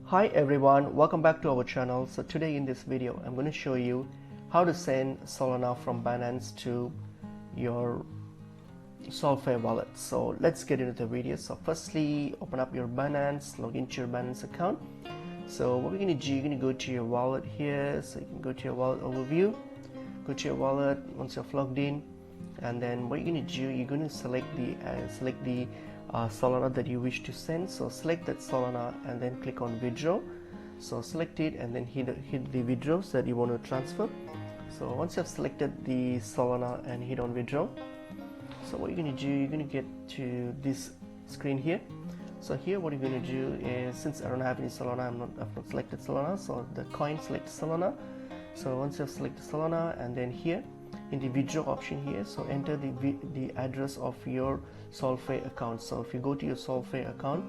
Hi everyone, welcome back to our channel. So today in this video I'm going to show you how to send Solana from Binance to your Solfare wallet. So let's get into the video. So firstly, open up your Binance, log into your Binance account. So what we're going to do, you're going to go to your wallet here. So you can go to your wallet overview, go to your wallet once you're logged in, and then what you're going to do, you're going to select the Solana that you wish to send. So select that Solana and then click on withdraw. So select it and then hit the withdraws that you want to transfer. So once you have selected the Solana and hit on withdraw, so what you're going to do, you're going to get to this screen here. So here what you're going to do is, since I don't have any Solana, I've not selected Solana, so the coin select Solana. So once you have selected Solana, and then here in the withdraw option here, so enter the address of your Solfare account. So if you go to your Solfare account,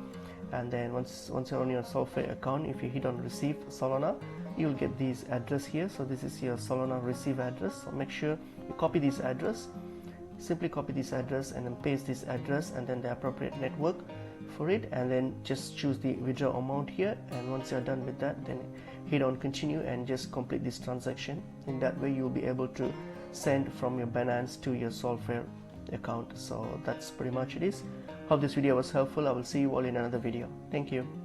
and then once you're on your Solfare account, if you hit on receive Solana, you'll get this address here. So this is your Solana receive address. So make sure you copy this address, simply copy this address and then paste this address and then the appropriate network for it, and then just choose the withdraw amount here. And once you're done with that, then hit on continue and just complete this transaction. In that way you'll be able to send from your Binance to your Solfare account. So that's pretty much it is. Hope this video was helpful. I will see you all in another video. Thank you.